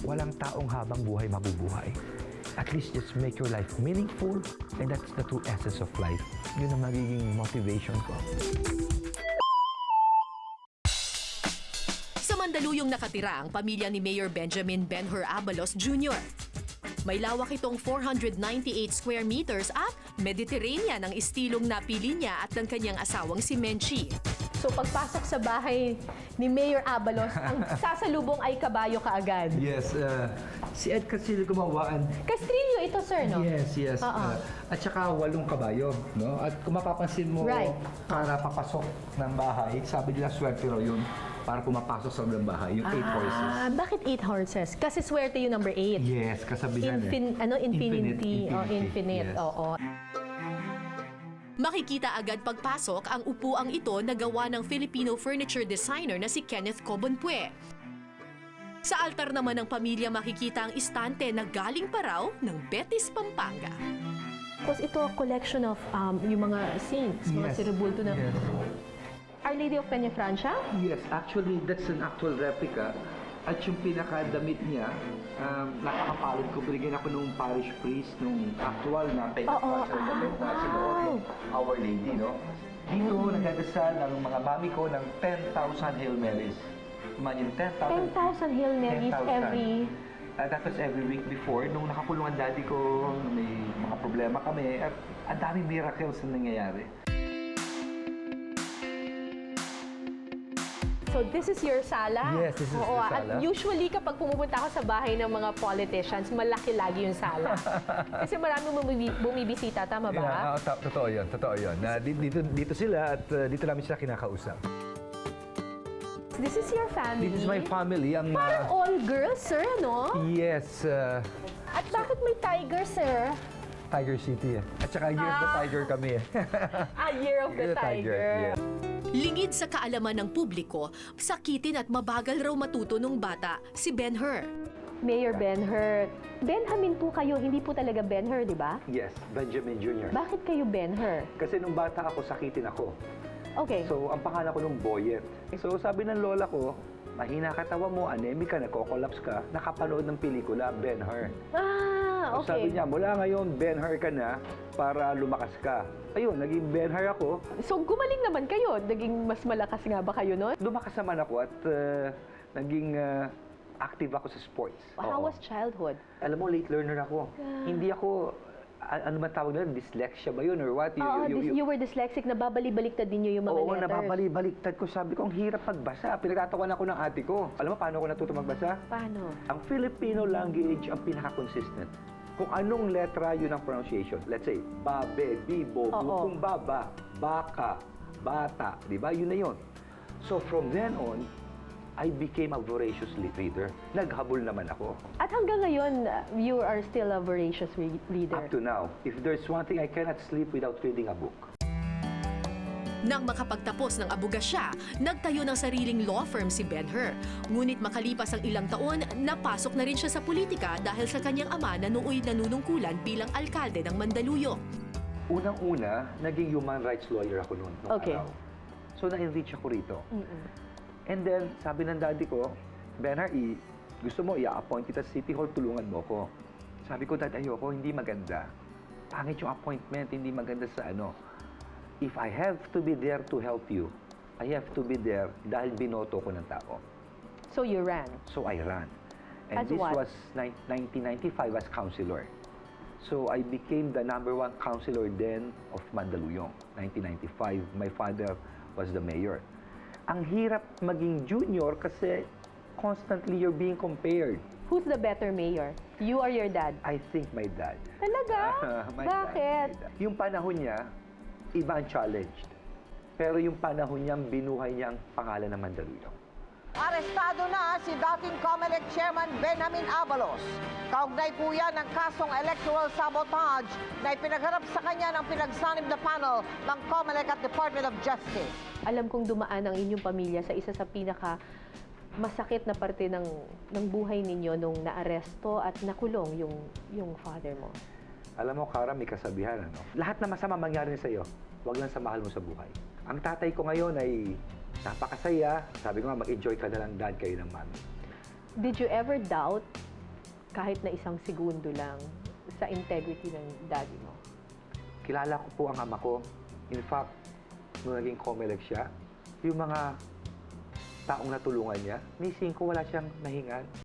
Walang taong habang buhay mabubuhay. At least just make your life meaningful, and that's the true essence of life. Yun ang magiging motivation ko. Sa Mandaluyong nakatira ang pamilya ni Mayor Benjamin Ben-Hur Abalos Jr. May lawak itong 498 square meters at Mediterranean ang estilong napili niya at ng kanyang asawang si Menchie. So pagpasok sa bahay ni Mayor Abalos, ang sasalubong ay kabayo kaagad. Yes, si Ed Castillo gumawaan. Castrillo ito, sir, no? Yes, yes. At saka 8 kabayo, no? At kung mapapansin mo, Right. para papasok ng bahay, sabi nila swerte raw yun para pumapasok sa ng bahay, yung 8 horses. Bakit 8 horses? Kasi swerte yung number 8. Yes, kasabihan Infinity. Infinite. Yes. Oo. Makikita agad pagpasok ang upuang ito na gawa ng Filipino furniture designer na si Kenneth Cobonpue. Sa altar naman ng pamilya makikita ang istante na galing pa raw ng Betis, Pampanga. Tapos ito, collection of yung mga saints, mga Yes. siribulto na... Yes. Our Lady of Peña Francia? Yes, actually, that's an actual replica. At yung pinakadamit niya, nakakapalad ko, binigyan ako nung parish priest, nung actual na damit na sinuot ng Our Lady, no? Dito, nagdadasal ang mga mami ko ng 10,000 Hail Marys. Imagine, 10,000. 10,000 Hail Marys 10,000. every... That was every week before. Nung nakakulong ang daddy ko, may mga problema kami, at ang daming miracles na nangyayari. So this is your sala? Yes, this is Oo, the sala. At usually kapag pumupunta ako sa bahay ng mga politicians, malaki lagi yung sala. Kasi marami bumibisita, tama ba? Yeah, totoo yun, totoo yun. Dito sila at dito namin sila kinakausap. This is your family? This is my family. Ang, Parang all girls, sir, no? yes, At bakit may tiger, sir? Tiger City. At saka Year of the Tiger kami. Year of the Tiger. Yeah. Lingid sa kaalaman ng publiko, sakitin at mabagal raw matuto nung bata si Ben-Hur. Mayor Ben-Hur. Benjamin po kayo, hindi po talaga Ben-Hur, di ba? Yes, Benjamin Jr. Bakit kayo Ben-Hur? Kasi nung bata ako, sakitin ako. Okay. So, ang pangalan ko nung Boyet. So, sabi ng lola ko, mahina katawa mo, anemic ka, nagko-collapse ka, nakapanood ng pelikula, Ben-Hur. So, Okay. sabi niya, mula ngayon, Ben-Hur ka na para lumakas ka. Ayun, naging Ben-Hur ako. So, gumaling naman kayo. Naging mas malakas nga ba kayo noon? Lumakas naman ako at naging active ako sa sports. How Oo. was childhood? Alam mo, late learner ako. Hindi ako, ano man tawag nila, dyslexia ba yun or what? You were dyslexic, nababali-baliktad din yung mga Oo, letters. nababali-baliktad ko. Sabi ko, ang hirap magbasa. Pinagtatawan ako ng ate ko. Alam mo, paano ako natuto magbasa? Paano? Ang Filipino language ang pinaka-consistent. Kung anong letra yun ang pronunciation. Let's say, babe, bibo, Oo. kung baba, baka, bata. Di ba? Yun na yun. So from then on, I became a voracious reader. Naghabol naman ako. At hanggang ngayon, you are still a voracious reader. Up to now, if there's one thing I cannot sleep without reading a book. Nang makapagtapos ng abogasya, nagtayo ng sariling law firm si Ben-Hur. Ngunit makalipas ang ilang taon, napasok na rin siya sa politika dahil sa kanyang ama na nooy nanunungkulan bilang alkalde ng Mandaluyong. Unang-una, naging human rights lawyer ako noon. Okay. Araw. So na-enrich ako rito. And then, sabi ng daddy ko, Ben-Hur, gusto mo i-appoint kita sa City Hall, tulungan mo ko. Sabi ko, dad, ayoko, hindi maganda. Pangit yung appointment, hindi maganda sa ano. If I have to be there to help you, I have to be there dahil binoto ko ng tao. So you ran. So I ran. And As this what? was 1995 as councilor. So I became the #1 councilor then of Mandaluyong. 1995, my father was the mayor. Ang hirap maging junior kasi constantly you're being compared. Who's the better mayor? You or your dad? I think my dad. Talaga? My Bakit? dad. Yung panahon niya, iba ang challenged. Pero yung panahon niya, binuhay niya ang pangalan ng Mandaluyong. Arestado na si dating COMELEC Chairman Benjamin Abalos. Kaugnay po yan ng kasong electoral sabotage na ipinagharap sa kanya ng pinagsanib na panel ng COMELEC at Department of Justice. Alam kong dumaan ang inyong pamilya sa isa sa pinaka masakit na parte ng buhay ninyo nung naaresto at nakulong yung father mo. Alam mo, Kara, may kasabihan, ano? Lahat na masama mangyari sa'yo, huwag lang sa mahal mo sa buhay. Ang tatay ko ngayon ay napakasaya. Sabi ko nga, mag-enjoy ka na lang, dad, kayo ng mami. Did you ever doubt, kahit na isang segundo lang, sa integrity ng daddy mo? Kilala ko po ang ama ko. In fact, nung naging COMELEC siya, yung mga taong natulungan niya, ni 5 wala siyang nahingan.